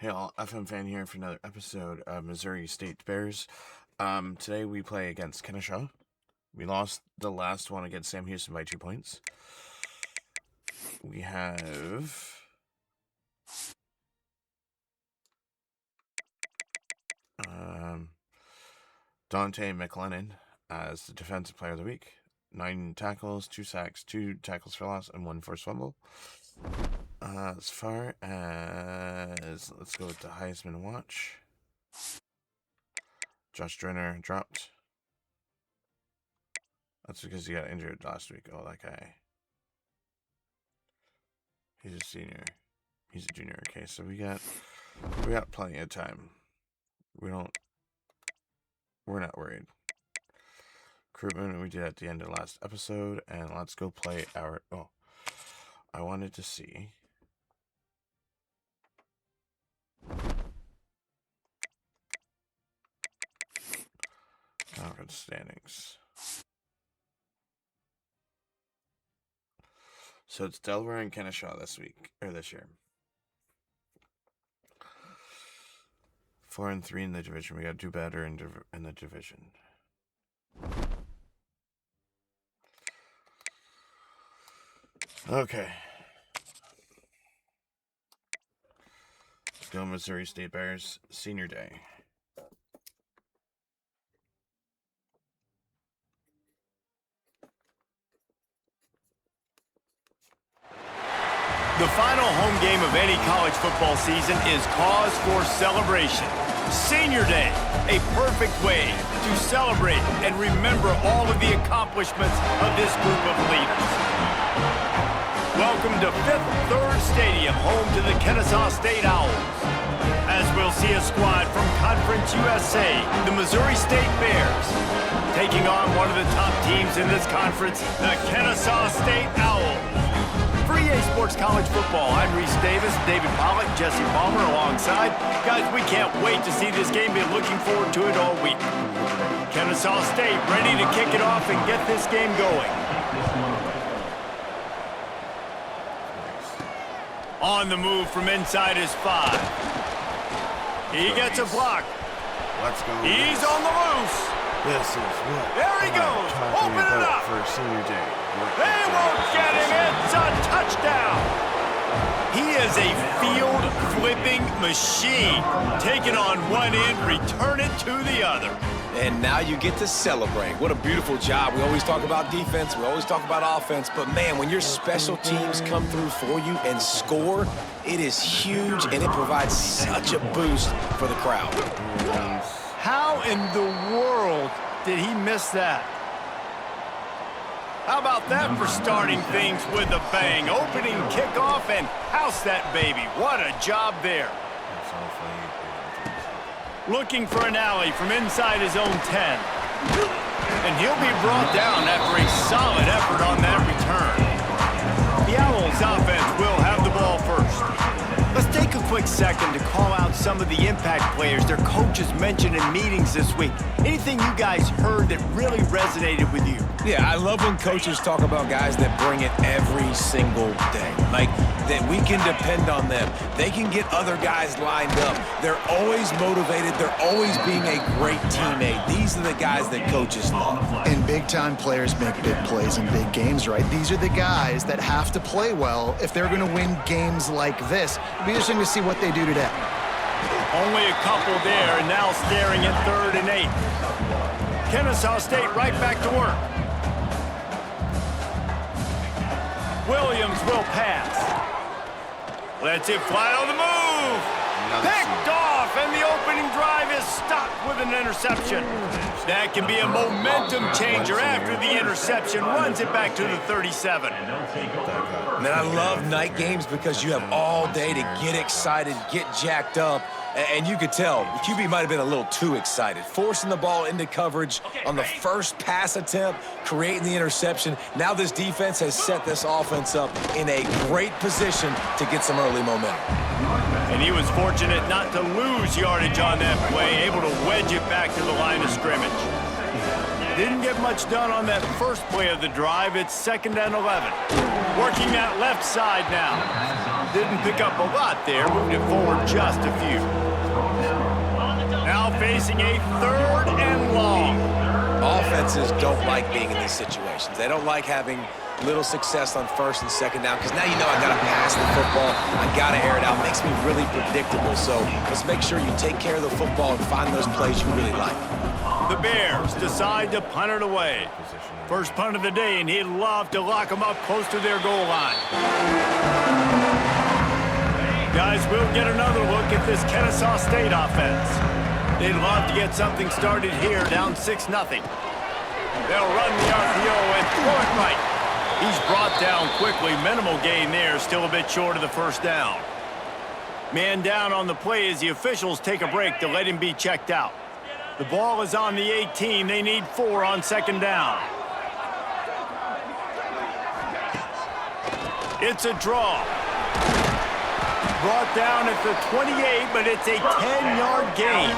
Hey all, FM Fan here for another episode of Missouri State Bears. Today we play against Kennesaw. We lost the last one against Sam Houston by 2 points. We have Dante McLennan as the Defensive Player of the Week. 9 tackles, 2 sacks, 2 tackles for loss, and 1 forced fumble. As far as, let's go with the Heisman watch. Josh Drenner dropped. That's because he got injured last week. Oh, that guy. He's a senior. He's a junior. Okay, so we got plenty of time. We're not worried. Recruitment we did at the end of the last episode, and let's go play our. Oh, I wanted to see. Conference standings. So it's Delaware and Kennesaw this year. 4 and 3 in the division. We got to do better in the division. Okay. Let's go Missouri State Bears Senior Day. The final home game of any college football season is cause for celebration. Senior Day, a perfect way to celebrate and remember all of the accomplishments of this group of leaders. Welcome to Fifth Third Stadium, home to the Kennesaw State Owls. As we'll see a squad from Conference USA, the Missouri State Bears, taking on one of the top teams in this conference, the Kennesaw State Owls. For EA Sports College Football, I'm Reese Davis, David Pollack, Jesse Palmer alongside. Guys, we can't wait to see this game. Been looking forward to it all week. Kennesaw State ready to kick it off and get this game going. On the move from inside his 5. He gets a block. Let's go. He's on the loose. This is what There he goes. Open it up. For Senior Day. They won't get him. It's a touchdown. He is a field-flipping machine. Taking on one end, return it to the other. And now you get to celebrate. What a beautiful job. We always talk about defense. We always talk about offense. But, man, when your special teams come through for you and score, it is huge, and it provides such a boost for the crowd. How in the world did he miss that? How about that for starting things with a bang? Opening kickoff and house that baby. What a job there. Looking for an alley from inside his own 10. And he'll be brought down after a solid effort on that return. The Owls offense will have the ball first. Let's take a quick second to call out some of the impact players their coaches mentioned in meetings this week. Anything you guys heard that really resonated with you? Yeah, I love when coaches talk about guys that bring it every single day. Like, that we can depend on them. They can get other guys lined up. They're always motivated. They're always being a great teammate. These are the guys that coaches love. And big-time players make big plays in big games, right? These are the guys that have to play well if they're going to win games like this. It'll be interesting to see what they do today. Only a couple there, and now staring at 3rd and 8. Kennesaw State right back to work. Williams will pass. Lets it fly on the move. Picked off, and the opening drive is stopped with an interception. That can be a momentum changer after the interception. Runs it back to the 37. Man, I love night games because you have all day to get excited, get jacked up. And you could tell, the QB might have been a little too excited. Forcing the ball into coverage on the first pass attempt, creating the interception. Now this defense has set this offense up in a great position to get some early momentum. And he was fortunate not to lose yardage on that play, able to wedge it back to the line of scrimmage. Didn't get much done on that first play of the drive. It's 2nd and 11. Working that left side now. Didn't pick up a lot there. Moved it forward just a few. Now facing a 3rd and long. Offenses don't like being in these situations. They don't like having little success on 1st and 2nd down because now you know I got to pass the football. I got to air it out. Makes me really predictable. So let's make sure you take care of the football and find those plays you really like. The Bears decide to punt it away. First punt of the day, and he'd love to lock them up close to their goal line. Guys, we'll get another look at this Kennesaw State offense. They'd love to get something started here, down 6-0. They'll run the RPO and throw it right. He's brought down quickly. Minimal gain there, still a bit short of the 1st down. Man down on the play as the officials take a break to let him be checked out. The ball is on the 18. They need 4 on 2nd down. It's a draw. Brought down at the 28, but it's a 10-yard gain.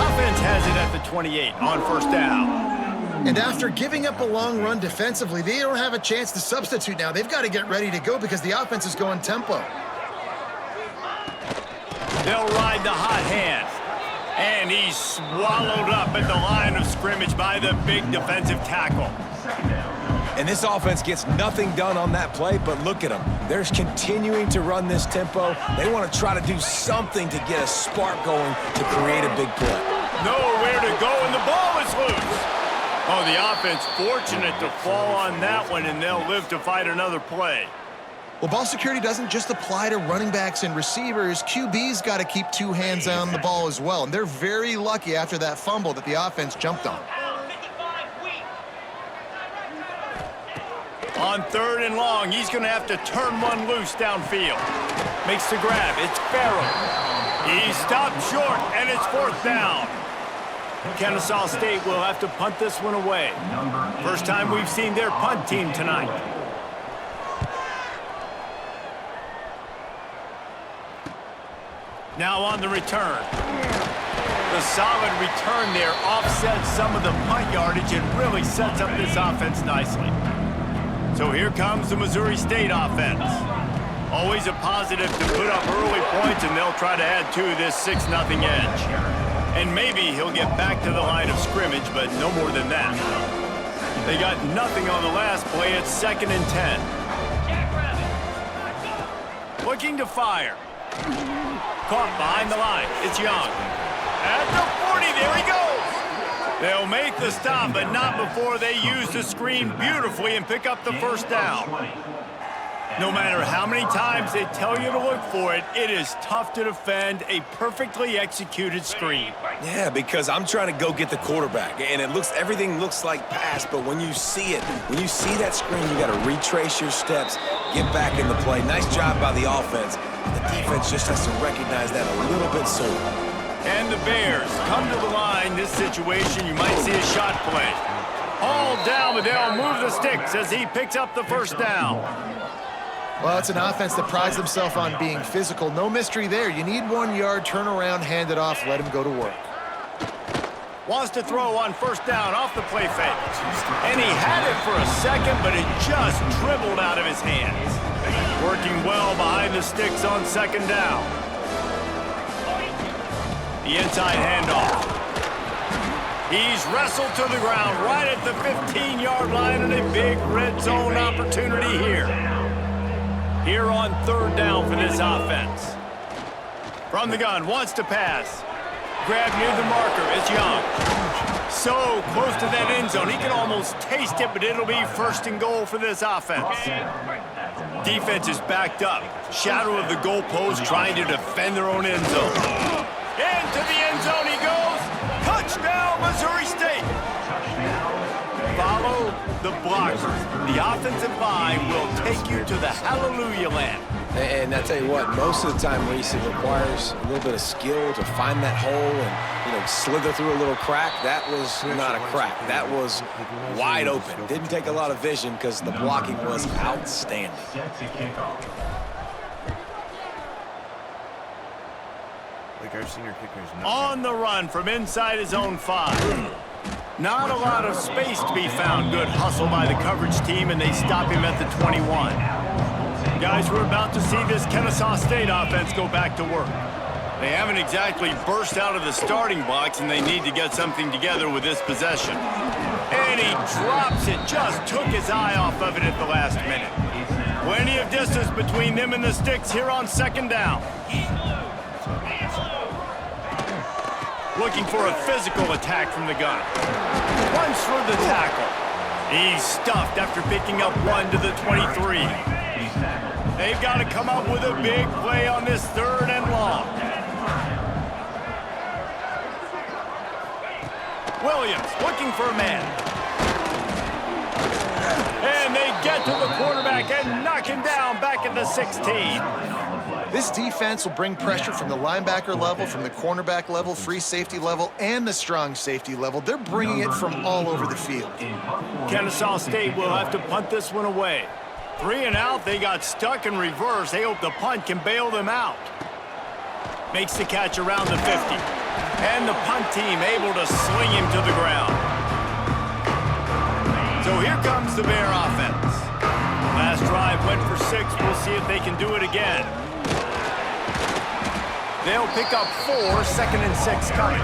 Offense has it at the 28 on 1st down. And after giving up a long run defensively, they don't have a chance to substitute now. They've got to get ready to go because the offense is going tempo. They'll ride the hot hand. And he's swallowed up at the line of scrimmage by the big defensive tackle. And this offense gets nothing done on that play, but look at them. They're continuing to run this tempo. They want to try to do something to get a spark going to create a big play. Nowhere to go, and the ball is loose. Oh, the offense fortunate to fall on that one, and they'll live to fight another play. Well, ball security doesn't just apply to running backs and receivers. QB's got to keep 2 hands on the ball as well, and they're very lucky after that fumble that the offense jumped on. On 3rd and long, he's going to have to turn one loose downfield. Makes the grab. It's Farrell. He stopped short, and it's 4th down. Kennesaw State will have to punt this one away. First time we've seen their punt team tonight. Now on the return. The solid return there offsets some of the punt yardage and really sets up this offense nicely. So here comes the Missouri State offense. Always a positive to put up early points, and they'll try to add to this 6-0 edge. And maybe he'll get back to the line of scrimmage, but no more than that. They got nothing on the last play. It's 2nd and 10. Looking to fire. Caught behind the line. It's Young. At the 40, there he goes. They'll make the stop, but not before they use the screen beautifully and pick up the 1st down. No matter how many times they tell you to look for it, it is tough to defend a perfectly executed screen. Yeah, because I'm trying to go get the quarterback, and everything looks like pass, but when you see it, when you see that screen, you got to retrace your steps, get back in the play. Nice job by the offense. The defense just has to recognize that a little bit sooner. And the Bears come to the line. This situation, you might see a shot play. All down, but they'll move the sticks as he picks up the 1st down. Well, it's an offense that prides themselves on being physical. No mystery there. You need 1 yard, turn around, hand it off, let him go to work. Wants to throw on 1st down off the play fake. And he had it for a second, but it just dribbled out of his hands. Working well behind the sticks on 2nd down. The inside handoff. He's wrestled to the ground right at the 15-yard line, and a big red zone opportunity here. Here on 3rd down for this offense. From the gun, wants to pass. Grab near the marker, it's Young. So close to that end zone, he can almost taste it, but it'll be 1st and goal for this offense. Defense is backed up. Shadow of the goalpost trying to defend their own end zone. Into the end zone he goes. Touchdown, Missouri State. Follow the blockers. The offensive line will take you to the hallelujah land. And I tell you what, most of the time, Reese, it requires a little bit of skill to find that hole and, slither through a little crack. That was not a crack. That was wide open. Didn't take a lot of vision because the blocking was outstanding. Like our senior kickers. On the run from inside his own 5. Not a lot of space to be found. Good hustle by the coverage team, and they stop him at the 21. Guys, we're about to see this Kennesaw State offense go back to work. They haven't exactly burst out of the starting blocks, and they need to get something together with this possession. And he drops it, just took his eye off of it at the last minute. Plenty of distance between them and the sticks here on second down. Looking for a physical attack from the gun. Runs for the tackle. He's stuffed after picking up 1 to the 23. They've got to come up with a big play on this 3rd and long. Williams looking for a man. And they get to the quarterback and knock him down back at the 16. This defense will bring pressure from the linebacker level, from the cornerback level, free safety level, and the strong safety level. They're bringing it from all over the field. Kennesaw State will have to punt this one away. 3 and out, they got stuck in reverse. They hope the punt can bail them out. Makes the catch around the 50. And the punt team able to sling him to the ground. So here comes the Bear offense. Last drive went for 6. We'll see if they can do it again. They'll pick up 4, 2nd and 6 coming.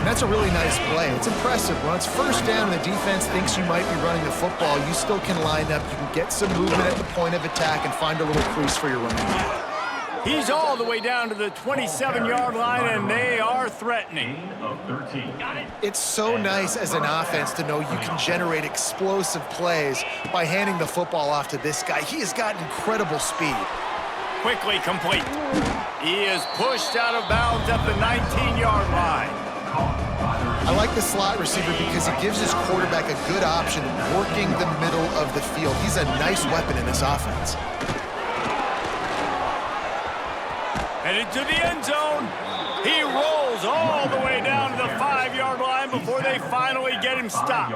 And that's a really nice play. It's impressive. When it's first down and the defense thinks you might be running the football, you still can line up. You can get some movement at the point of attack and find a little crease for your running back. He's all the way down to the 27-yard line, and they are threatening. It's so nice as an offense to know you can generate explosive plays by handing the football off to this guy. He has got incredible speed. Quickly complete. He is pushed out of bounds at the 19-yard line. I like the slot receiver because he gives his quarterback a good option working the middle of the field. He's a nice weapon in this offense. Headed to the end zone. He rolls all the way down to the 5-yard line before they finally get him stopped.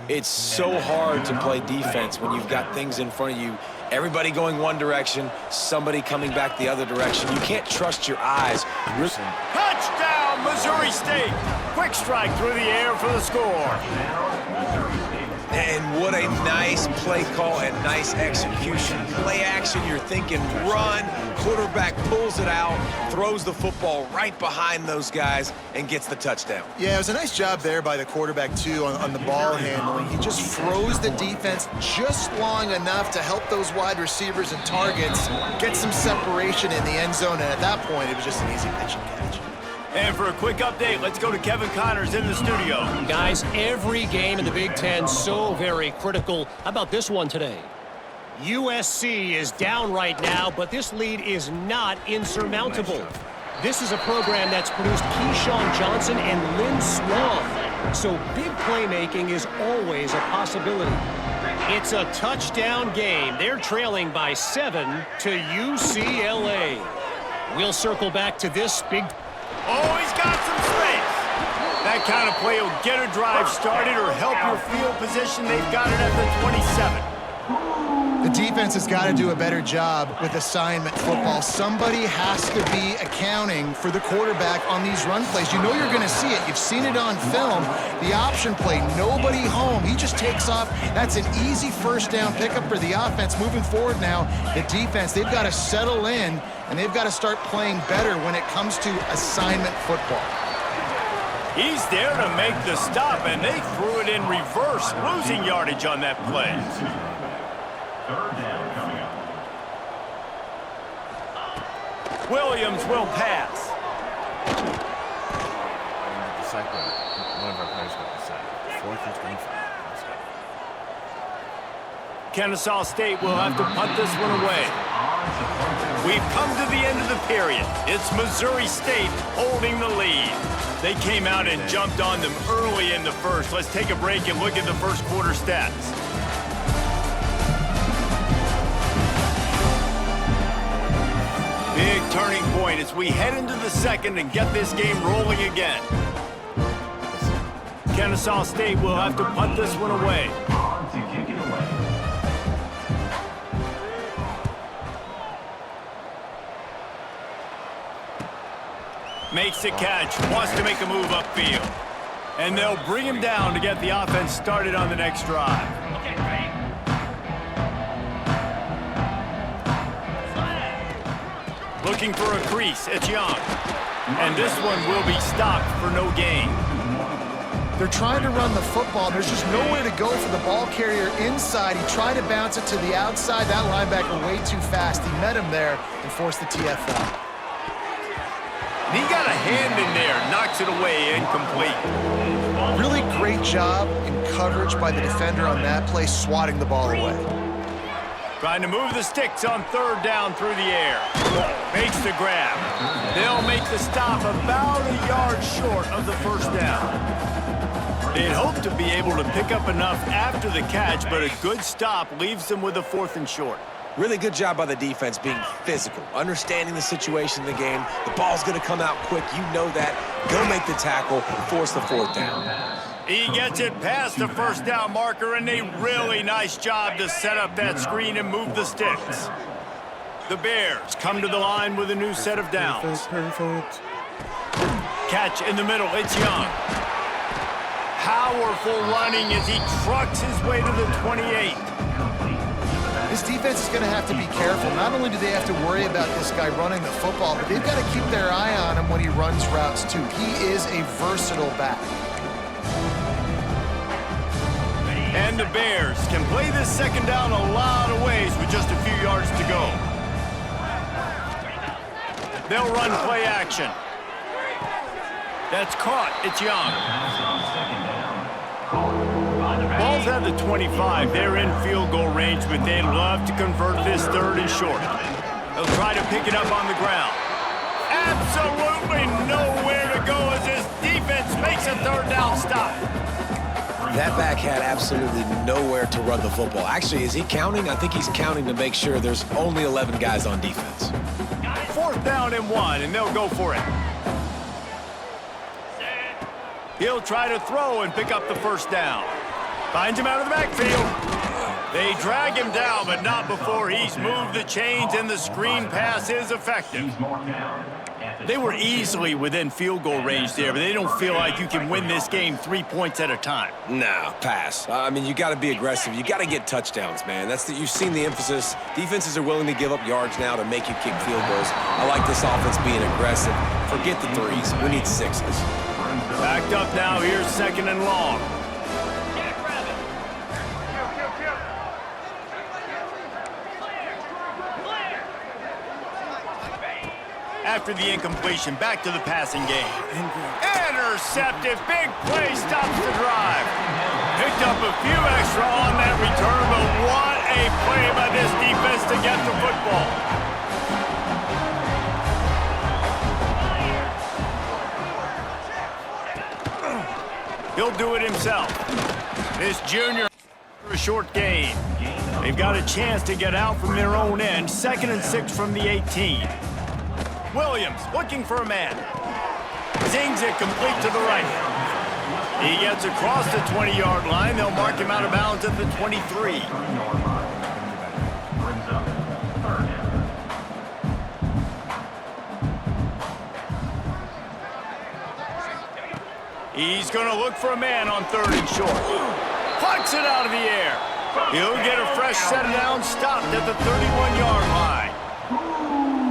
It's so hard to play defense when you've got things in front of you. Everybody going one direction, somebody coming back the other direction. You can't trust your eyes. Touchdown, Missouri State. Quick strike through the air for the score. And what a nice play call and nice execution. Play action, you're thinking run. Quarterback pulls it out, throws the football right behind those guys, and gets the touchdown. Yeah, it was a nice job there by the quarterback, too, on the ball handling. He just froze the defense just long enough to help those wide receivers and targets get some separation in the end zone, and at that point, it was just an easy pitch and catch. And for a quick update, let's go to Kevin Connors in the studio. Guys, every game in the Big Ten so very critical. How about this one today? USC is down right now, but this lead is not insurmountable. This is a program that's produced Keyshawn Johnson and Lynn Swann. So big playmaking is always a possibility. It's a touchdown game. They're trailing by 7 to UCLA. We'll circle back to this big... Oh, he's got some space. That kind of play will get a drive started or help your field position. They've got it at the 27. The defense has got to do a better job with assignment football. Somebody has to be accounting for the quarterback on these run plays. You know you're going to see it. You've seen it on film. The option play, nobody home. He just takes off. That's an easy first down pickup for the offense. Moving forward now, the defense, they've got to settle in, and they've got to start playing better when it comes to assignment football. He's there to make the stop, and they threw it in reverse, losing yardage on that play. Williams will pass. One of our players got the sack. 4th and 25. Kennesaw State will have to punt this one away. We've come to the end of the period. It's Missouri State holding the lead. They came out and jumped on them early in the first. Let's take a break and look at the first quarter stats. Big turning point as we head into the second and get this game rolling again. Kennesaw State will have to punt this one away. Makes the catch, wants to make a move upfield. And they'll bring him down to get the offense started on the next drive. Looking for a crease. It's Young. And this one will be stopped for no gain. They're trying to run the football. There's just nowhere to go for the ball carrier inside. He tried to bounce it to the outside. That linebacker way too fast. He met him there and forced the TFL. He got a hand in there, knocks it away, incomplete. Really great job in coverage by the defender on that play, swatting the ball away. Trying to move the sticks on third down through the air. Makes the grab. They'll make the stop about a yard short of the first down. They'd hoped to be able to pick up enough after the catch, but a good stop leaves them with a 4th and short. Really good job by the defense being physical, understanding the situation in the game. The ball's going to come out quick. You know that. Go make the tackle, force the 4th down. He gets it past the first down marker, and a really nice job to set up that screen and move the sticks. The Bears come to the line with a new set of downs. Perfect. Catch in the middle. It's Young. Powerful running as he trucks his way to the 28. This defense is going to have to be careful. Not only do they have to worry about this guy running the football, but they've got to keep their eye on him when he runs routes too. He is a versatile back. And the Bears can play this second down a lot of ways with just a few yards to go. They'll run play action. That's caught. It's Young. Ball's at the 25. They're in field goal range, but they'd love to convert this 3rd and short. They'll try to pick it up on the ground. Absolutely nowhere to go as this defense makes a 3rd down stop. That back had absolutely nowhere to run the football. Actually, is he counting? I think he's counting to make sure there's only 11 guys on defense. 4th down and 1, and they'll go for it. He'll try to throw and pick up the first down. Finds him out of the backfield. They drag him down, but not before he's moved the chains and the screen pass is effective. They were easily within field goal range there, but they don't feel like you can win this game 3 points at a time. Nah, pass. I mean, you got to be aggressive. You got to get touchdowns, man. You've seen the emphasis. Defenses are willing to give up yards now to make you kick field goals. I like this offense being aggressive. Forget the 3s. We need 6s. Backed up now. Here's 2nd and long. After the incompletion, back to the passing game. Intercepted. Big play stops the drive. Picked up a few extra on that return, but what a play by this defense to get the football. He'll do it himself. This junior for a short gain. They've got a chance to get out from their own end. 2nd and 6 from the 18. Williams looking for a man. Zings it complete to the right. He gets across the 20-yard line. They'll mark him out of bounds at the 23. He's going to look for a man on 3rd and short. Plucks it out of the air. He'll get a fresh set down, stopped at the 31-yard line.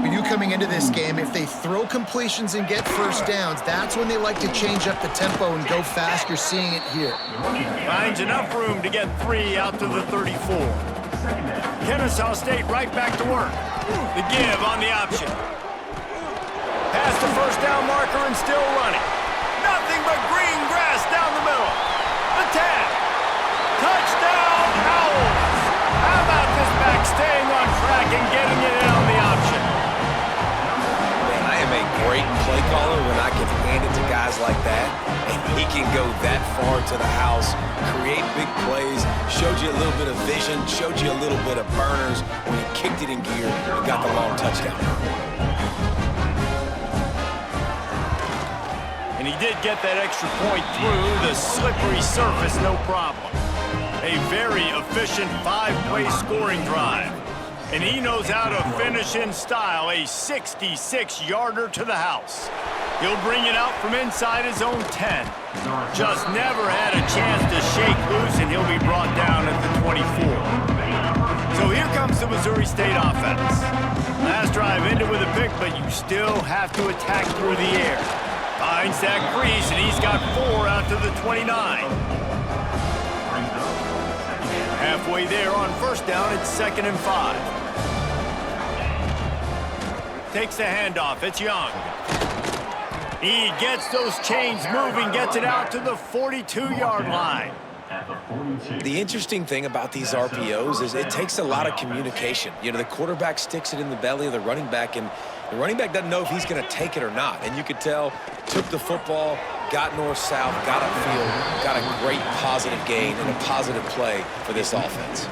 We knew coming into this game, if they throw completions and get first downs, that's when they like to change up the tempo and go fast. You're seeing it here. Finds enough room to get 3 out to the 34. Kennesaw State right back to work. The give on the option. Past the first down marker and still running. Nothing but green grass down the middle. The 10. Touchdown, Owls. How about this back staying on track and getting it in on the option? Man, I am a great play caller when I can hand it to guys like that, and he can go that far to the house, create big plays, showed you a little bit of vision, showed you a little bit of burners when he kicked it in gear and got the long touchdown. And he did get that extra point through the slippery surface, no problem. A very efficient 5-play scoring drive. And he knows how to finish in style, a 66-yarder to the house. He'll bring it out from inside his own 10. Just never had a chance to shake loose, and he'll be brought down at the 24. So here comes the Missouri State offense. Last drive ended with a pick, but you still have to attack through the air. Finds that crease, and he's got 4 out to the 29. Halfway there on first down, it's 2nd and 5. Takes the handoff, it's Young. He gets those chains moving, gets it out to the 42-yard line. The interesting thing about these RPOs is it takes a lot of communication. You know, the quarterback sticks it in the belly of the running back, and the running back doesn't know if he's going to take it or not. And you could tell, took the football, got north-south, got upfield, got a great positive gain and a positive play for this offense.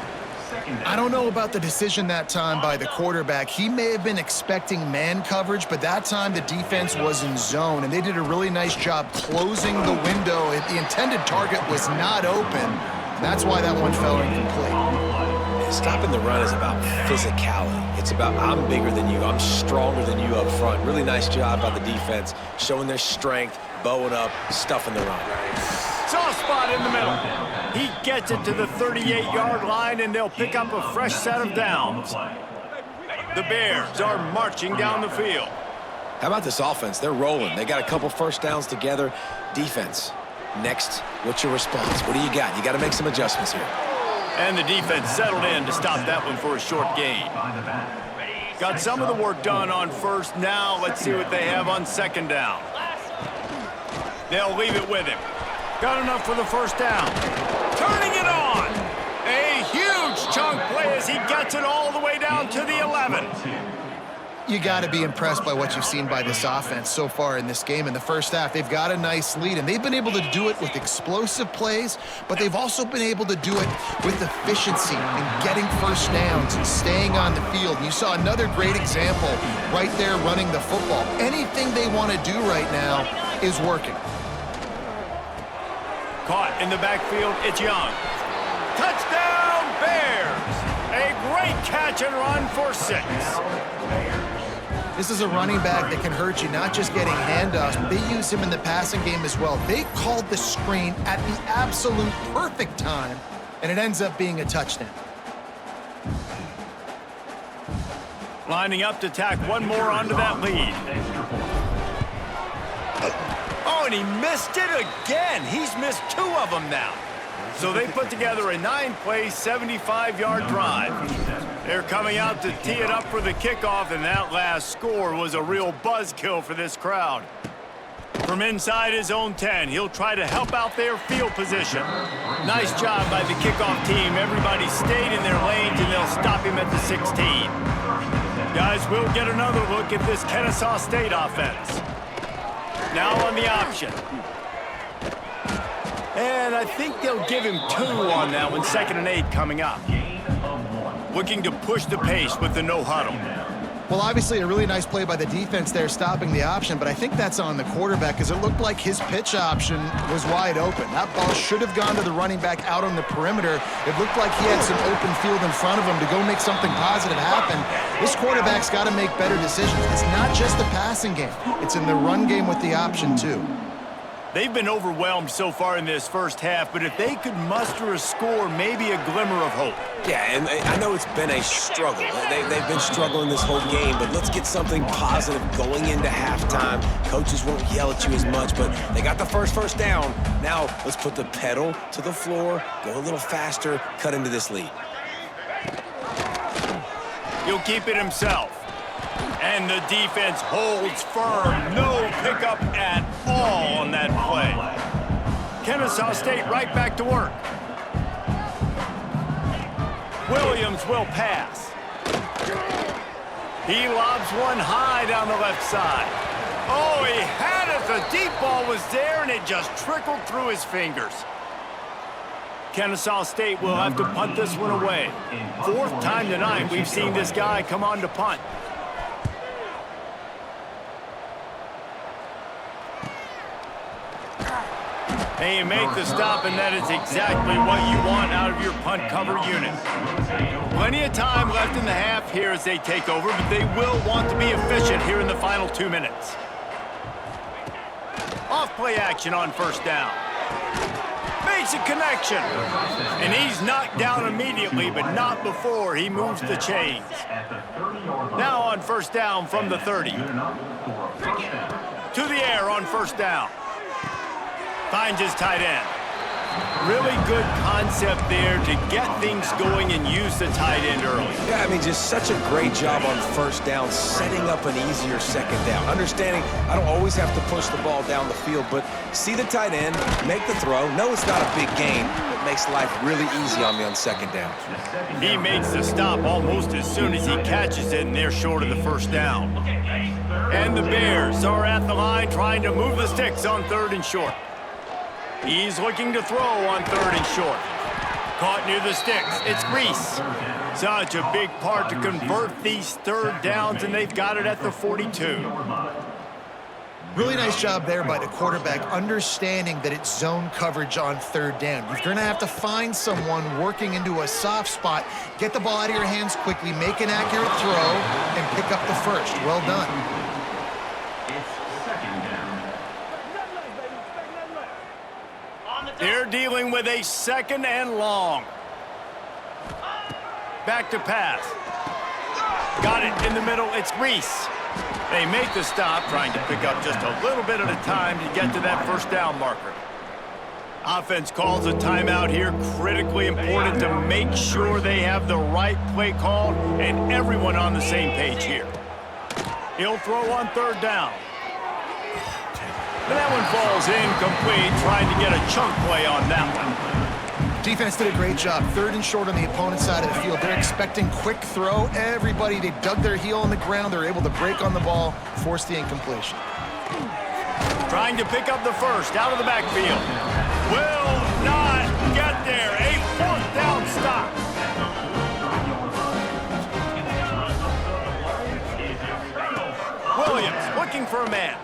I don't know about the decision that time by the quarterback. He may have been expecting man coverage, but that time the defense was in zone, and they did a really nice job closing the window. The intended target was not open. That's why that one fell incomplete. Stopping the run is about physicality. It's about I'm bigger than you, I'm stronger than you up front. Really nice job by the defense, showing their strength, bowing up, stuffing the run. Soft spot in the middle. He gets it to the 38-yard line, and they'll pick up a fresh set of downs. The Bears are marching down the field. How about this offense? They're rolling. They got a couple first downs together. Defense, next, what's your response? What do you got? You got to make some adjustments here. And the defense settled in to stop that one for a short gain. Got some of the work done on first. Now let's see what they have on 2nd down. They'll leave it with him. Got enough for the first down. Turning it on. A huge chunk play as he gets it all the way down to the 11. You got to be impressed by what you've seen by this offense so far in this game. In the first half, they've got a nice lead, and they've been able to do it with explosive plays, but they've also been able to do it with efficiency and getting first downs and staying on the field. And you saw another great example right there running the football. Anything they want to do right now is working. Caught in the backfield, it's Young. Touchdown, Bears! A great catch and run for 6. This is a running back that can hurt you, not just getting handoffs, but they use him in the passing game as well. They called the screen at the absolute perfect time, and it ends up being a touchdown. Lining up to tack one more onto that lead. Oh, and he missed it again. He's missed 2 of them now. So they put together a 9-play, 75-yard drive. They're coming out to tee it up for the kickoff, and that last score was a real buzzkill for this crowd. From inside his own 10, he'll try to help out their field position. Nice job by the kickoff team. Everybody stayed in their lanes, and they'll stop him at the 16. Guys, we'll get another look at this Kennesaw State offense. Now on the option. And I think they'll give him 2 on that one. 2nd and 8 coming up. Looking to push the pace with the no huddle. Well, obviously a really nice play by the defense there, stopping the option, but I think that's on the quarterback because it looked like his pitch option was wide open. That ball should have gone to the running back out on the perimeter. It looked like he had some open field in front of him to go make something positive happen. This quarterback's got to make better decisions. It's not just the passing game. It's in the run game with the option, too. They've been overwhelmed so far in this first half, but if they could muster a score, maybe a glimmer of hope. Yeah, and I know it's been a struggle. They've been struggling this whole game, but let's get something positive going into halftime. Coaches won't yell at you as much, but they got the first down. Now let's put the pedal to the floor, go a little faster, cut into this lead. He'll keep it himself. And the defense holds firm. No pickup at all on that play. Kennesaw State right back to work. Williams will pass. He lobs one high down the left side. Oh, he had it. The deep ball was there, and it just trickled through his fingers. Kennesaw State will have to punt this one away. 4th time tonight we've seen this guy come on to punt. And you make the stop, and that is exactly what you want out of your punt cover unit. Plenty of time left in the half here as they take over, but they will want to be efficient here in the final 2 minutes. Off play action on first down. Makes a connection. And he's knocked down immediately, but not before he moves the chains. Now on first down from the 30. To the air on first down. Finds his tight end. Really good concept there to get things going and use the tight end early. Yeah, I mean, just such a great job on first down, setting up an easier second down. Understanding I don't always have to push the ball down the field, but see the tight end, make the throw. No, it's not a big gain, but makes life really easy on me on second down. He makes the stop almost as soon as he catches it, and they're short of the first down. And the Bears are at the line trying to move the sticks on 3rd and short. He's looking to throw on 3rd and short. Caught near the sticks. It's Reese. Such a big part to convert these 3rd downs, and they've got it at the 42. Really nice job there by the quarterback, understanding that it's zone coverage on 3rd down. You're going to have to find someone working into a soft spot, get the ball out of your hands quickly, make an accurate throw, and pick up the first. Well done. They're dealing with a 2nd and long. Back to pass. Got it in the middle. It's Reese. They make the stop, trying to pick up just a little bit at a time to get to that first down marker. Offense calls a timeout here. Critically important to make sure they have the right play called and everyone on the same page here. He'll throw on 3rd down. And that one falls incomplete, trying to get a chunk play on that one. Defense did a great job. 3rd and short on the opponent's side of the field. They're expecting quick throw. Everybody, they dug their heel on the ground. They're able to break on the ball, force the incompletion. Trying to pick up the first out of the backfield. Will not get there. A 4th down stop. Williams looking for a man.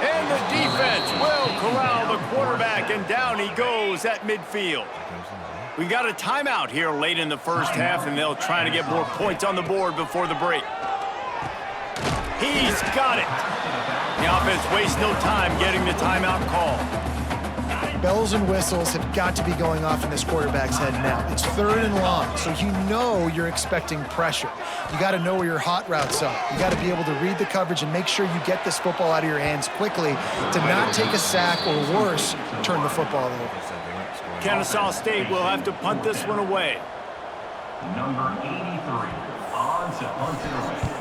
And the defense will corral the quarterback, and down he goes at midfield. We got a timeout here late in the first half, and they'll try to get more points on the board before the break. He's got it. The offense wastes no time getting the timeout call. Bells and whistles have got to be going off in this quarterback's head now. It's 3rd and long, so you know you're expecting pressure. You got to know where your hot routes are. You got to be able to read the coverage and make sure you get this football out of your hands quickly to not take a sack or worse, turn the football over. Kennesaw State will have to punt this one away. Number 83, on to punt it away.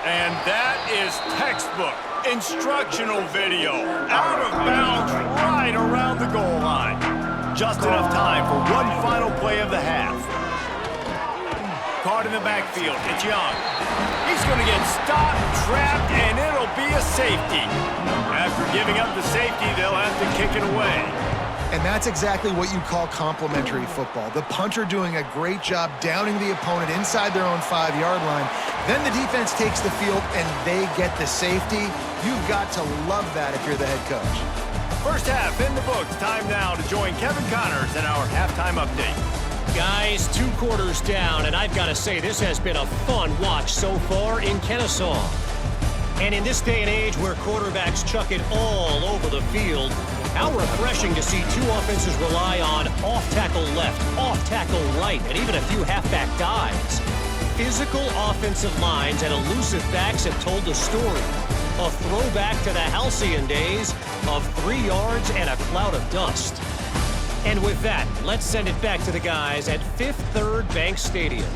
And that is textbook instructional video. Out of bounds right around the goal line. Just enough time for one final play of the half. Caught in the backfield. It's Young. He's going to get stopped, trapped, and it'll be a safety. After giving up the safety, they'll have to kick it away. And that's exactly what you call complementary football. The punter doing a great job downing the opponent inside their own 5-yard line. Then the defense takes the field and they get the safety. You've got to love that if you're the head coach. First half in the books. Time now to join Kevin Connors in our halftime update. Guys, 2 quarters down, and I've got to say this has been a fun watch so far in Kennesaw. And in this day and age where quarterbacks chuck it all over the field, how refreshing to see 2 offenses rely on off-tackle left, off-tackle right, and even a few halfback dives. Physical offensive lines and elusive backs have told the story. A throwback to the halcyon days of 3 yards and a cloud of dust. And with that, let's send it back to the guys at Fifth Third Bank Stadium.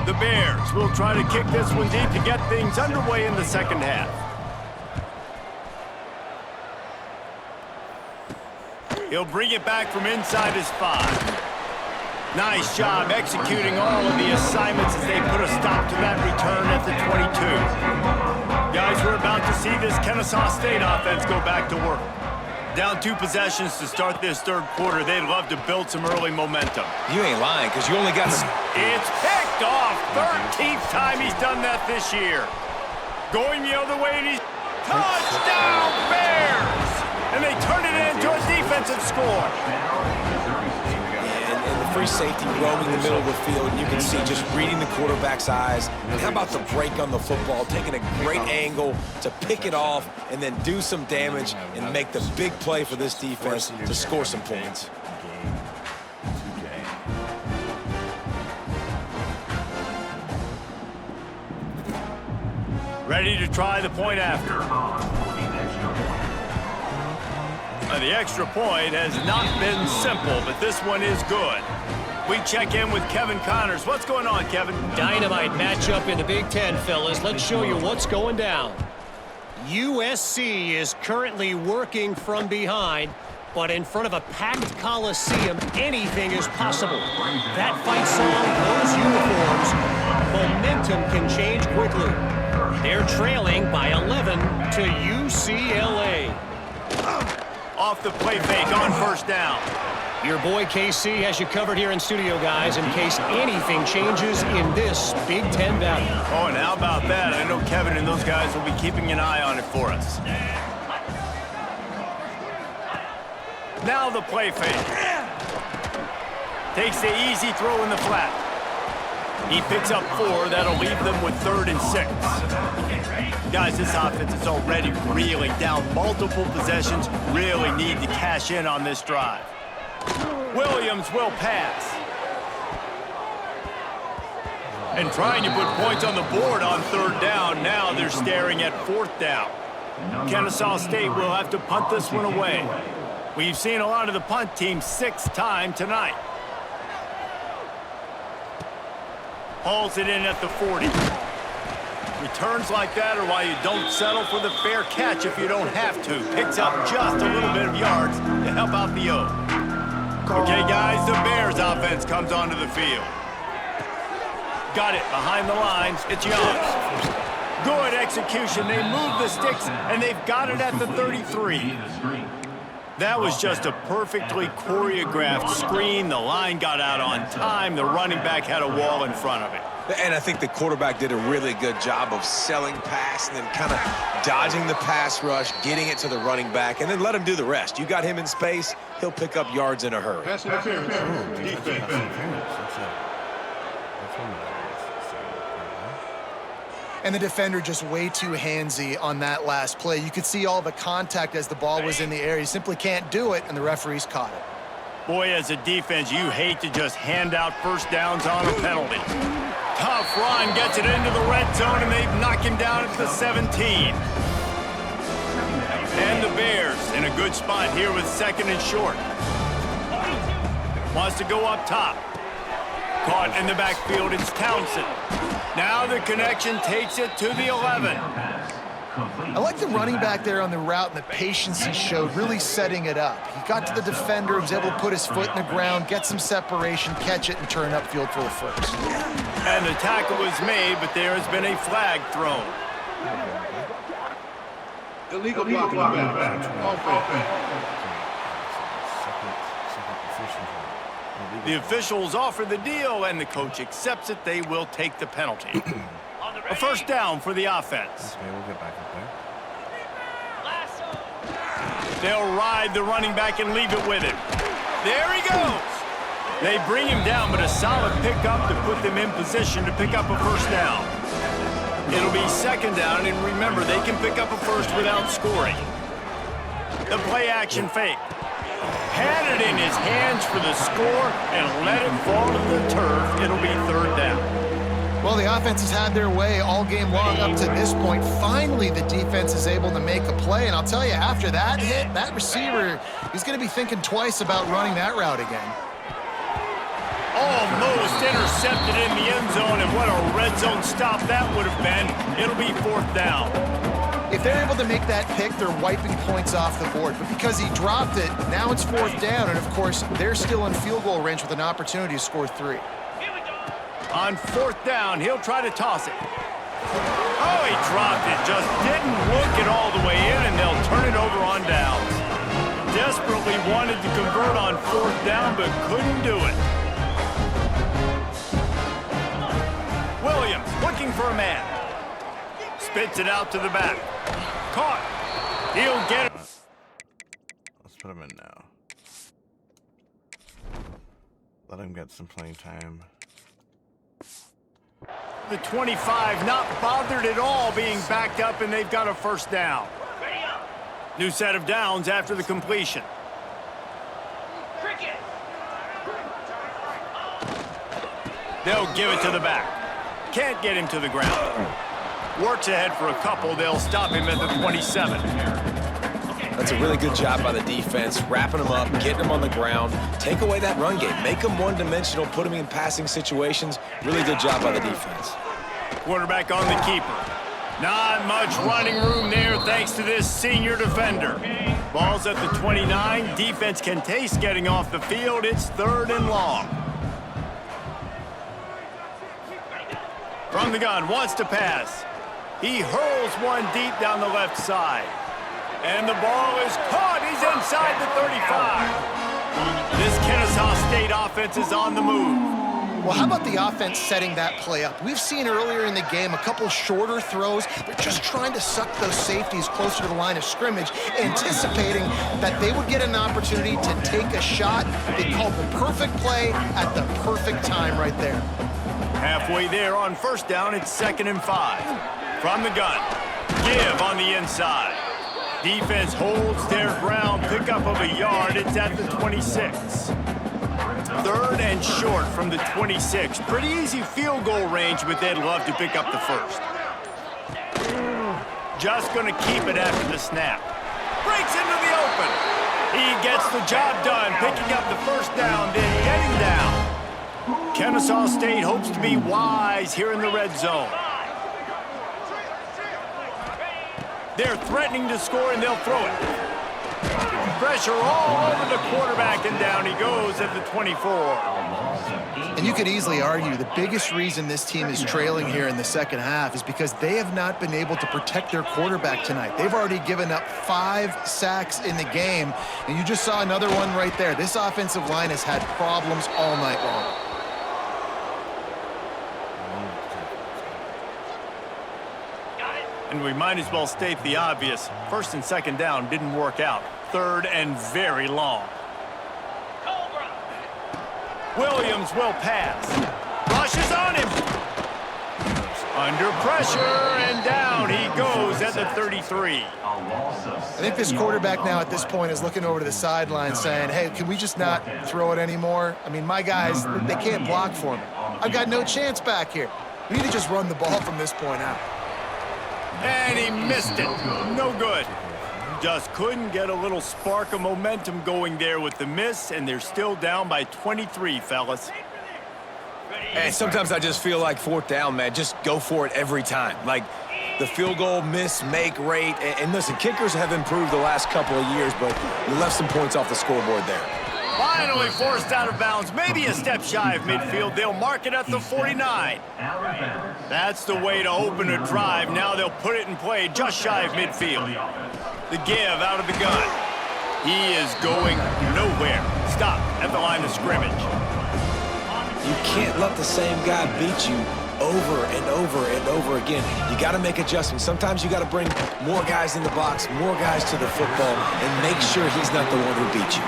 The Bears will try to kick this one deep to get things underway in the second half. He'll bring it back from inside his 5. Nice job executing all of the assignments as they put a stop to that return at the 22. Guys, we're about to see this Kennesaw State offense go back to work. Down 2 possessions to start this third quarter. They'd love to build some early momentum. You ain't lying, because you only got... It's picked off. 13th time he's done that this year. Going the other way, and he's Touchdown, Bears! And they turn it into a defensive score. And the free safety roaming the middle of the field, and you can see just reading the quarterback's eyes. And how about the break on the football, taking a great angle to pick it off and then do some damage and make the big play for this defense to score some points. Ready to try the point after. The extra point has not been simple, but this one is good. We check in with Kevin Connors. What's going on, Kevin? Dynamite matchup in the Big Ten, fellas. Let's show you what's going down. USC is currently working from behind, but in front of a packed Coliseum, anything is possible. That fight song, those uniforms, momentum can change quickly. They're trailing by 11 to UCLA. Off the play fake on first down. Your boy KC has you covered here in studio, guys, in case anything changes in this Big Ten battle. Oh, and how about that? I know Kevin and those guys will be keeping an eye on it for us. Now the play fake. Takes the easy throw in the flat. He picks up 4. That'll leave them with 3rd and 6. Guys, this offense is already reeling down multiple possessions. Really need to cash in on this drive. Williams will pass. And trying to put points on the board on 3rd down. Now they're staring at 4th down. Kennesaw State will have to punt this one away. We've seen a lot of the punt teams 6th time tonight. Hauls it in at the 40. Returns like that are why you don't settle for the fair catch if you don't have to. Picks up just a little bit of yards to help out the O. Okay, guys, the Bears offense comes onto the field. Got it behind the lines. It's Young. Good execution. They move the sticks, and they've got it at the 33. That was just a perfectly choreographed screen. The line got out on time. The running back had a wall in front of it. And I think the quarterback did a really good job of selling pass and then kind of dodging the pass rush, getting it to the running back, and then let him do the rest. You got him in space, he'll pick up yards in a hurry. That's And the defender just way too handsy on that last play. You could see all the contact as the ball was in the air. You simply can't do it, and the referees caught it. Boy, as a defense, you hate to just hand out first downs on a penalty. Tough run, gets it into the red zone, and they knock him down at the 17. And the Bears in a good spot here with 2nd and short. Wants to go up top. Caught in the backfield, it's Townsend. Now the connection takes it to the 11. I like the running back there on the route and the patience he showed, really setting it up. He got to the defender, was able to put his foot in the ground, get some separation, catch it, and turn upfield for the first. And the tackle was made, but there has been a flag thrown. Illegal blocking offense. The officials offer the deal, and the coach accepts it. They will take the penalty. A first down for the offense. Okay, we'll get back up there. They'll ride the running back and leave it with him. There he goes. They bring him down, but a solid pickup to put them in position to pick up a first down. It'll be 2nd down, and remember, they can pick up a first without scoring. The play action fake. Had it in his hands for the score and let it fall to the turf. It'll be 3rd down. Well, the offense has had their way all game long up to this point. Finally, the defense is able to make a play, and I'll tell you, after that hit, that receiver, he's going to be thinking twice about running that route again. Almost intercepted in the end zone, and what a red zone stop that would have been. It'll be 4th down. If they're able to make that pick, they're wiping points off the board. But because he dropped it, now it's 4th down, and of course, they're still in field goal range with an opportunity to score 3. On 4th down, he'll try to toss it. Oh, he dropped it. Just didn't look it all the way in, and they'll turn it over on downs. Desperately wanted to convert on 4th down, but couldn't do it. Williams looking for a man. Spits it out to the back. caught. He'll get it. Let's put him in now. Let him get some playing time. The 25 not bothered at all being backed up, and they've got a first down. New set of downs after the completion. They'll give it to the back. Can't get him to the ground. Works ahead for a couple. They'll stop him at the 27. That's a really good job by the defense, wrapping him up, getting him on the ground, take away that run game, make him one-dimensional, put him in passing situations. Really good job by the defense. Quarterback on the keeper. Not much running room there thanks to this senior defender. Ball's at the 29. Defense can taste getting off the field. It's 3rd and long. From the gun, wants to pass. He hurls one deep down the left side. And the ball is caught. He's inside the 35. This Kennesaw State offense is on the move. Well, how about the offense setting that play up? We've seen earlier in the game a couple shorter throws. They're just trying to suck those safeties closer to the line of scrimmage, anticipating that they would get an opportunity to take a shot. They called the perfect play at the perfect time right there. Halfway there on first down, it's 2nd and 5. From the gun, give on the inside. Defense holds their ground, pickup of a yard. It's at the 26. 3rd and short from the 26. Pretty easy field goal range, but they'd love to pick up the first. Just going to keep it after the snap. Breaks into the open. He gets the job done, picking up the first down, then getting down. Kennesaw State hopes to be wise here in the red zone. They're threatening to score, and they'll throw it. Pressure all over the quarterback, and down he goes at the 24. And you could easily argue the biggest reason this team is trailing here in the second half is because they have not been able to protect their quarterback tonight. They've already given up 5 sacks in the game, and you just saw another one right there. This offensive line has had problems all night long. And we might as well state the obvious. 1st and 2nd down didn't work out. 3rd and very long. Williams will pass. Rushes on him. Under pressure, and down he goes at the 33. I think this quarterback now at this point is looking over to the sideline saying, hey, can we just not throw it anymore? I mean, my guys, they can't block for me. I've got no chance back here. We need to just run the ball from this point out. And he missed it. No good. Just couldn't get a little spark of momentum going there with the miss, and they're still down by 23, fellas. And sometimes I just feel like 4th down, man, just go for it every time. Like the field goal miss, make rate. And listen, kickers have improved the last couple of years, but we left some points off the scoreboard there. Finally forced out of bounds, maybe a step shy of midfield. They'll mark it at the 49. That's the way to open a drive. Now they'll put it in play just shy of midfield. The give out of the gun. He is going nowhere. Stop at the line of scrimmage. You can't let the same guy beat you over and over and over again. You got to make adjustments. Sometimes you got to bring more guys in the box, more guys to the football, and make sure he's not the one who beat you.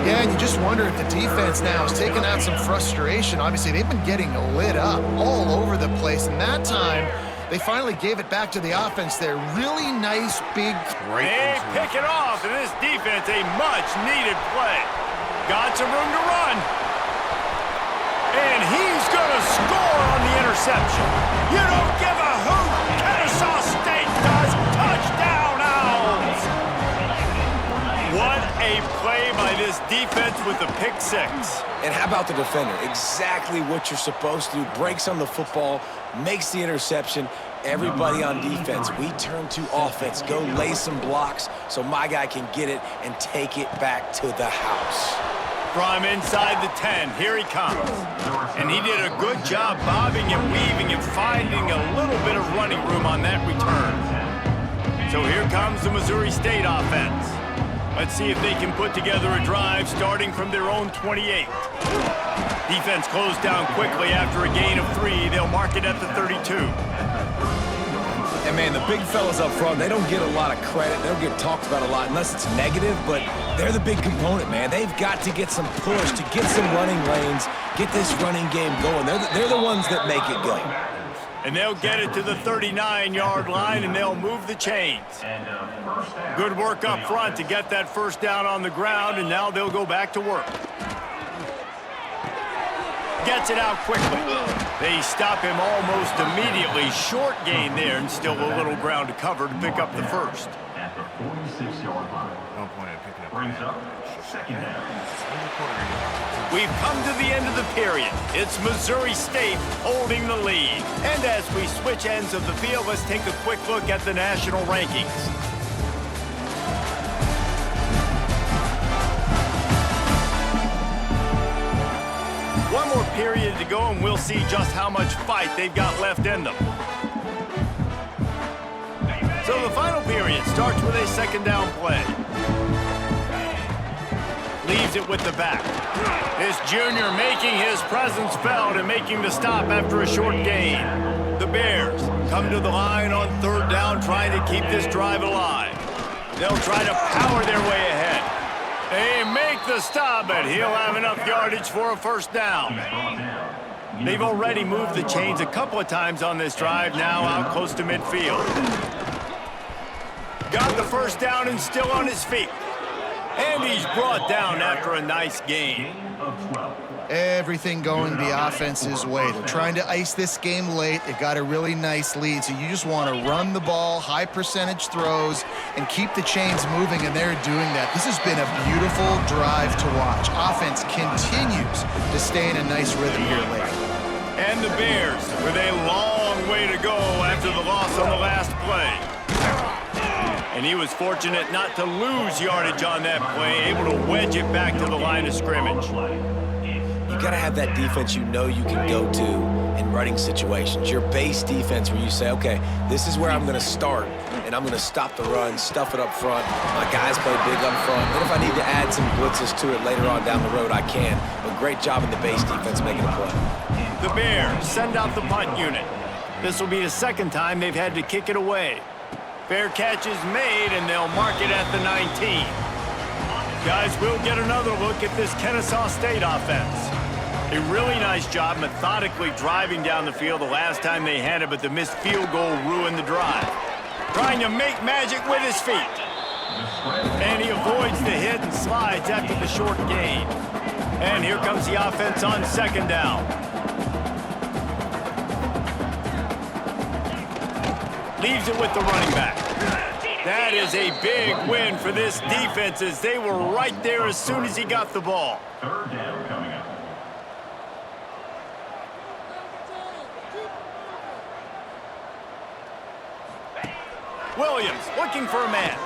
Yeah, and you just wonder if the defense now is taking out some frustration. Obviously, they've been getting lit up all over the place, and that time, they finally gave it back to the offense there. Really nice, big... They pick it off, and this defense, a much-needed play. Got some room to run. And he's going to score on the interception. You don't give a hoot. Kennesaw State does. Touchdown, Owls. What a play by this defense with the pick 6. And how about the defender? Exactly what you're supposed to do. Breaks on the football, makes the interception. Everybody on defense, we turn to offense. Go lay some blocks so my guy can get it and take it back to the house. From inside the 10, here he comes. And he did a good job bobbing and weaving and finding a little bit of running room on that return. So here comes the Missouri State offense. Let's see if they can put together a drive starting from their own 28. Defense closed down quickly after a gain of 3. They'll mark it at the 32. And, man, the big fellas up front, they don't get a lot of credit. They don't get talked about a lot unless it's negative, but they're the big component, man. They've got to get some push, to get some running lanes, get this running game going. They're the ones that make it go. And they'll get it to the 39-yard line, and they'll move the chains. Good work up front to get that first down on the ground, and now they'll go back to work. Gets it out quickly. They stop him almost immediately. Short gain there, and still a little ground to cover to pick up the first. At the 46-yard line. No point in picking up. Brings up second down. We've come to the end of the period. It's Missouri State holding the lead. And as we switch ends of the field, let's take a quick look at the national rankings. One more period to go, and we'll see just how much fight they've got left in them. So the final period starts with a second down play. Leaves it with the back. This junior making his presence felt and making the stop after a short gain. The Bears come to the line on third down, trying to keep this drive alive. They'll try to power their way ahead. They make the stop, but he'll have enough yardage for a first down. They've already moved the chains a couple of times on this drive, now out close to midfield. Got the first down and still on his feet. And he's brought down after a nice gain. Everything going the offense's way. They're trying to ice this game late. They got a really nice lead, so you just want to run the ball, high percentage throws, and keep the chains moving, and they're doing that. This has been a beautiful drive to watch. Offense continues to stay in a nice rhythm here late. And the Bears with a long way to go after the loss on the last play. And he was fortunate not to lose yardage on that play, able to wedge it back to the line of scrimmage. You got to have that defense you know you can go to in running situations. Your base defense where you say, okay, this is where I'm going to start, and I'm going to stop the run, stuff it up front. My guys play big up front. Then if I need to add some blitzes to it later on down the road, I can. But great job in the base defense making a play. The Bears send out the punt unit. This will be the second time they've had to kick it away. Fair catch is made, and they'll mark it at the 19. Guys, we'll get another look at this Kennesaw State offense. A really nice job methodically driving down the field the last time they had it, but the missed field goal ruined the drive. Trying to make magic with his feet. And he avoids the hit and slides after the short gain. And here comes the offense on second down. Leaves it with the running back. That is a big win for this defense, as they were right there as soon as he got the ball. Third down coming up. Williams looking for a man.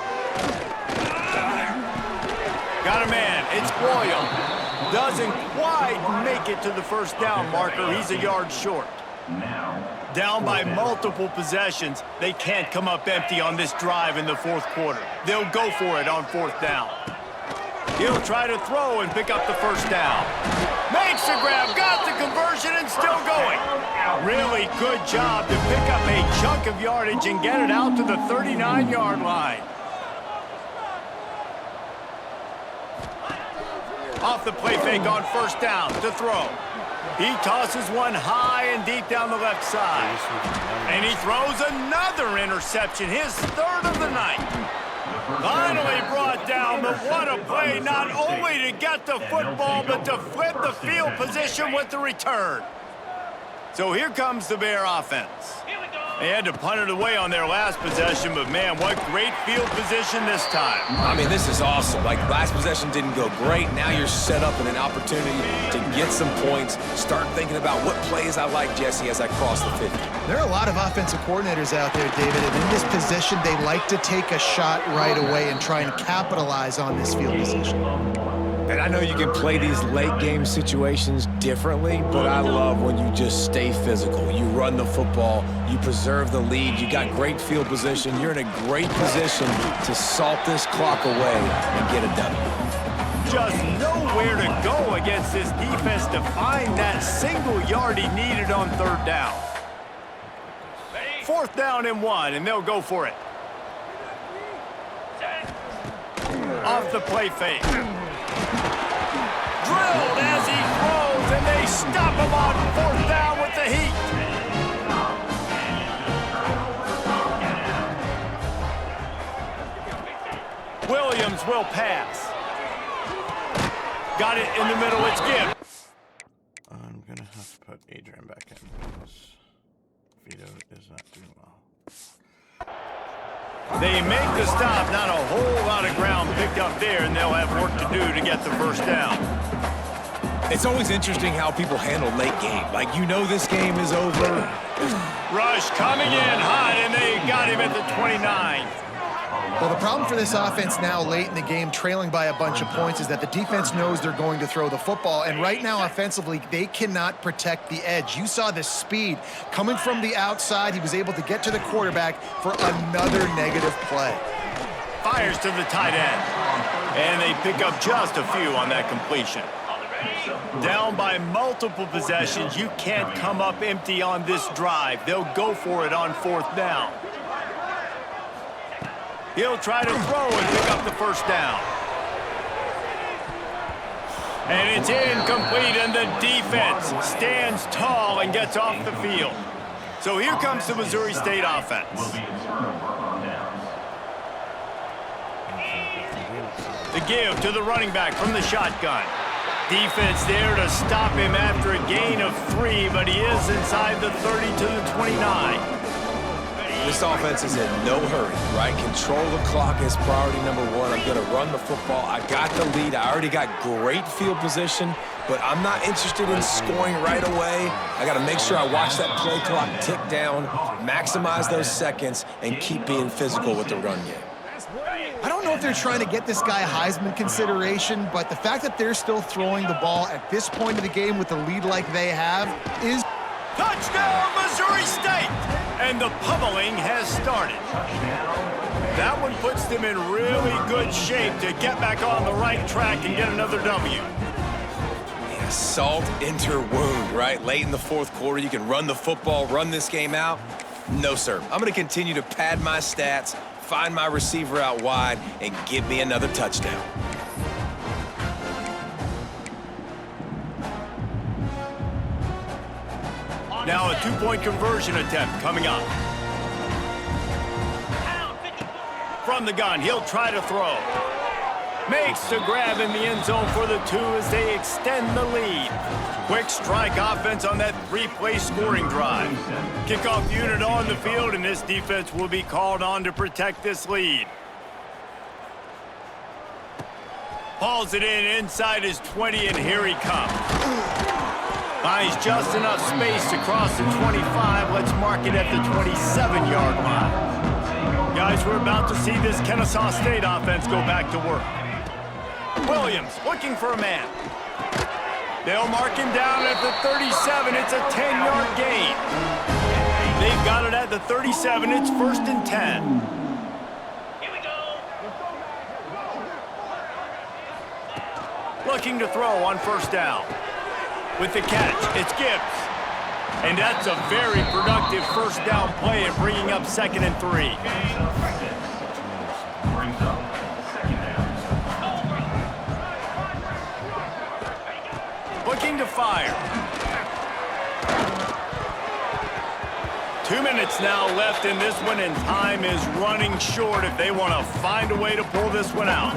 Got a man. It's Williams. Doesn't quite make it to the first down marker. He's a yard short. Down by multiple possessions. They can't come up empty on this drive in the fourth quarter. They'll go for it on fourth down. He'll try to throw and pick up the first down. Makes the grab, got the conversion, and still going. Really good job to pick up a chunk of yardage and get it out to the 39-yard line. Off the play fake on first down to throw. He tosses one high and deep down the left side. And he throws another interception, his third of the night. Finally brought down, but what a play, not only to get the football, but to flip the field position with the return. So here comes the Bear offense. They had to punt it away on their last possession, but man, what great field position this time. I mean, this is awesome. Like, last possession didn't go great. Now you're set up in an opportunity to get some points. Start thinking about what plays I like, Jesse, as I cross the 50. There are a lot of offensive coordinators out there, David, and in this position, they like to take a shot right away and try and capitalize on this field position. And I know you can play these late-game situations differently, but I love when you just stay physical. You run the football, you preserve the lead, you got great field position, you're in a great position to salt this clock away and get a W. Just nowhere to go against this defense to find that single yard he needed on third down. 4th down and 1, and they'll go for it. Off the play fake. Drilled as he throws, and they stop him on 4th down with the heat. Williams will pass. Got it in the middle, it's Gibbs. I'm going to have to put Adrian back in because Vito is not doing well. They make the stop, not a whole lot of ground picked up there, and they'll have work to do to get the 1st down. It's always interesting how people handle late game. Like, you know this game is over. Rush coming in hot, and they got him at the 29. Well, the problem for this offense now late in the game, trailing by a bunch of points, is that the defense knows they're going to throw the football. And right now, offensively, they cannot protect the edge. You saw the speed coming from the outside. He was able to get to the quarterback for another negative play. Fires to the tight end. And they pick up just a few on that completion. Down by multiple possessions, you can't come up empty on this drive. They'll go for it on 4th down. He'll try to throw and pick up the 1st down. And it's incomplete, and the defense stands tall and gets off the field. So here comes the Missouri State offense. The give to the running back from the shotgun. Defense there to stop him after a gain of 3, but he is inside the 30 to the 29. This offense is in no hurry, right? Control the clock is priority number 1. I'm going to run the football. I got the lead. I already got great field position, but I'm not interested in scoring right away. I got to make sure I watch that play clock tick down, maximize those seconds, and keep being physical with the run game. I don't know if they're trying to get this guy Heisman consideration, but the fact that they're still throwing the ball at this point of the game with a lead like they have is... Touchdown, Missouri State! And the pummeling has started. That one puts them in really good shape to get back on the right track and get another W. Yeah, salt into wound, right? Late in the 4th quarter, you can run the football, run this game out. No, sir. I'm going to continue to pad my stats, find my receiver out wide, and give me another touchdown. Now a 2-point conversion attempt coming up. From the gun, he'll try to throw. Makes the grab in the end zone for the 2 as they extend the lead. Quick strike offense on that 3-play scoring drive. Kickoff unit on the field, and this defense will be called on to protect this lead. Hauls it in inside his 20, and here he comes. Finds just enough space to cross the 25. Let's mark it at the 27-yard line. Guys, we're about to see this Kennesaw State offense go back to work. Williams looking for a man. They'll mark him down at the 37. It's a 10-yard gain. They've got it at the 37. It's 1st and 10. Here we go. Looking to throw on 1st down. With the catch, it's Gibbs. And that's a very productive 1st down play and bringing up 2nd and 3. Looking to fire. 2 minutes now left in this one, and time is running short if they want to find a way to pull this one out.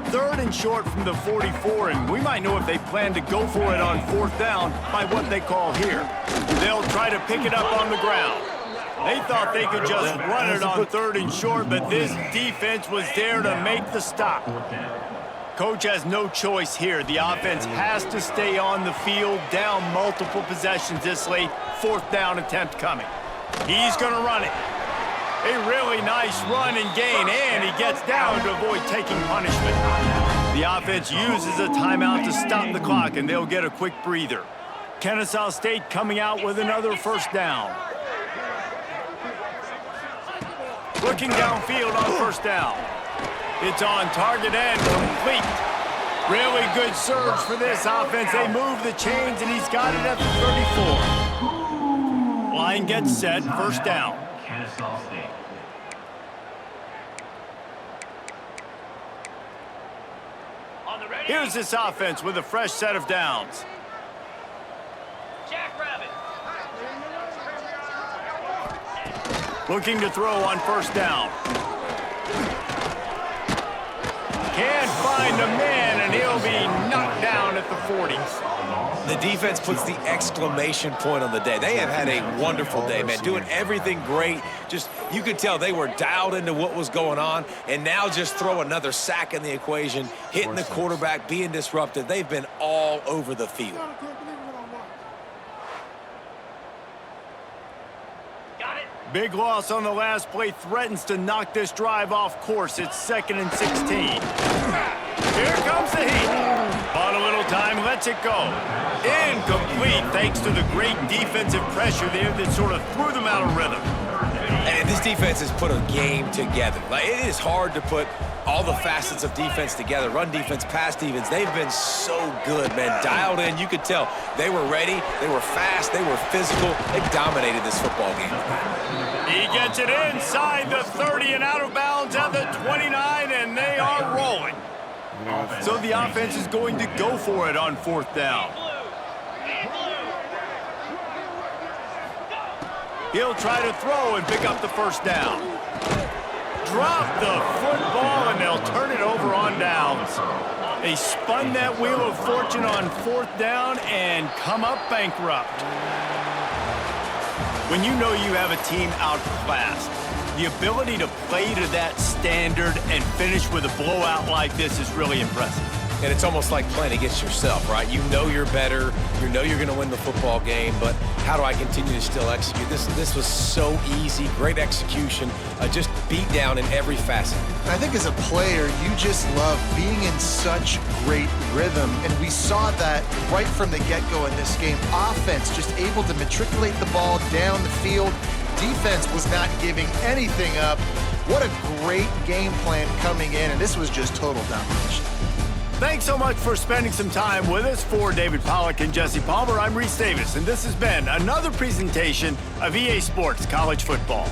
3rd and short from the 44, and we might know if they plan to go for it on 4th down by what they call here. They'll try to pick it up on the ground. They thought they could just run it on 3rd and short, but this defense was there to make the stop. Coach has no choice here. The offense has to stay on the field, down multiple possessions this late. 4th down attempt coming. He's going to run it. A really nice run and gain, and he gets down to avoid taking punishment. The offense uses a timeout to stop the clock, and they'll get a quick breather. Kennesaw State coming out with another 1st down. Looking downfield on 1st down. It's on target and complete. Really good surge for this offense. They move the chains, and he's got it at the 34. Line gets set, 1st down. Kennesaw State. Here's this offense with a fresh set of downs. Looking to throw on first down. Can't find a man, and he'll be knocked down at the 40s. The defense puts the exclamation point on the day. They have had a wonderful day, man, doing everything great. Just, you could tell they were dialed into what was going on, and now just throw another sack in the equation, hitting the quarterback, being disruptive. They've been all over the field. Big loss on the last play threatens to knock this drive off course. It's 2nd and 16. Here comes the heat. Bought a little time, lets it go. Incomplete thanks to the great defensive pressure there that sort of threw them out of rhythm. And this defense has put a game together. Like, it is hard to put all the facets of defense together. Run defense, pass defense. They've been so good, man. Dialed in. You could tell they were ready. They were fast. They were physical. They dominated this football game. He gets it inside the 30 and out of bounds at the 29, and they are rolling. So the offense is going to go for it on 4th down. He'll try to throw and pick up the first down. Drop the football, and they'll turn it over on downs. They spun that wheel of fortune on 4th down and come up bankrupt. When you know you have a team outclassed, the ability to play to that standard and finish with a blowout like this is really impressive. And it's almost like playing against yourself, right? You know you're better. You know you're going to win the football game, but how do I continue to still execute? This was so easy, great execution, just beat down in every facet. I think as a player, you just love being in such great rhythm, and we saw that right from the get-go in this game. Offense just able to matriculate the ball down the field. Defense was not giving anything up. What a great game plan coming in, and this was just total domination. Thanks so much for spending some time with us. For David Pollack and Jesse Palmer, I'm Reese Davis, and this has been another presentation of EA Sports College Football.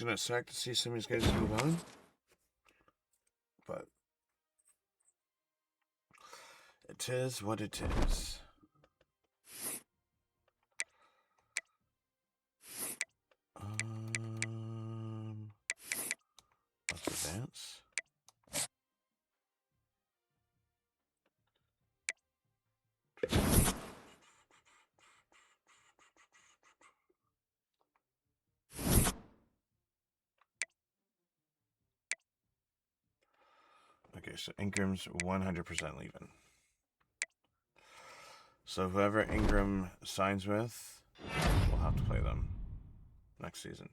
Gonna suck to see some of these guys move on, but it is what it is. Let's advance. Okay, so Ingram's 100% leaving. So whoever Ingram signs with, we'll have to play them next season.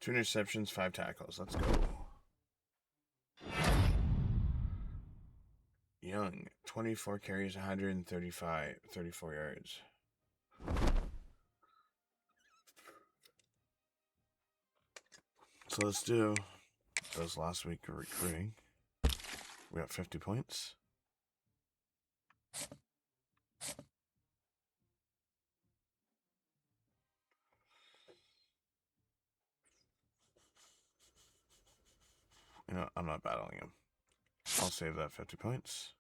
2 interceptions, 5 tackles. Let's go. Young, 24 carries, 34 yards. So let's do those last week of recruiting. We got 50 points. You know, I'm not battling him. I'll save that 50 points.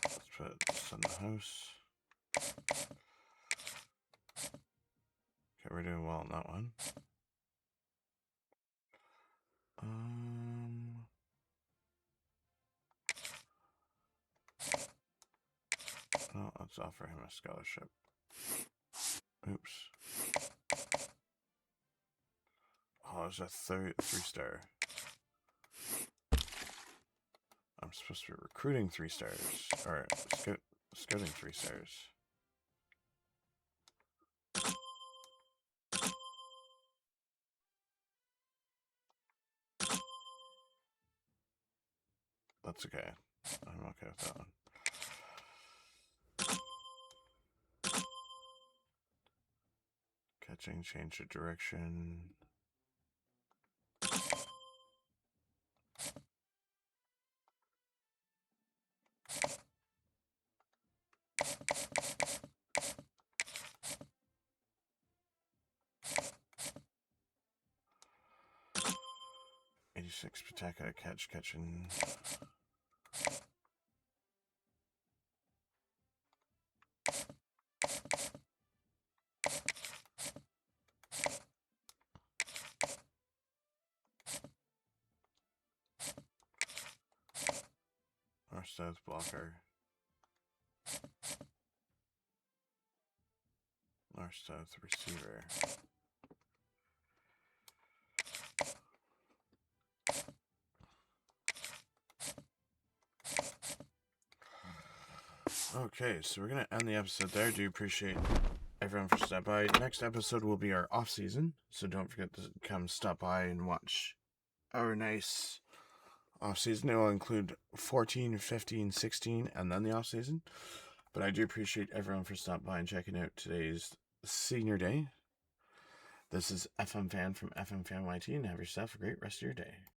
Let's put this in the house. Okay, we're doing well on that one. No, let's offer him a scholarship. Oops. Oh, it's a 3-star. I'm supposed to be recruiting 3 stars, or scouting 3 stars. That's okay. I'm okay with that one. Catching, change the direction. Pataka, catching. North-south blocker. North-south receiver. Okay, so we're going to end the episode there. I do appreciate everyone for stopping by. Next episode will be our off-season, so don't forget to come stop by and watch our nice off-season. It will include 14, 15, 16, and then the off-season. But I do appreciate everyone for stopping by and checking out today's senior day. This is FM Fan from FM Fan YT, and have yourself a great rest of your day.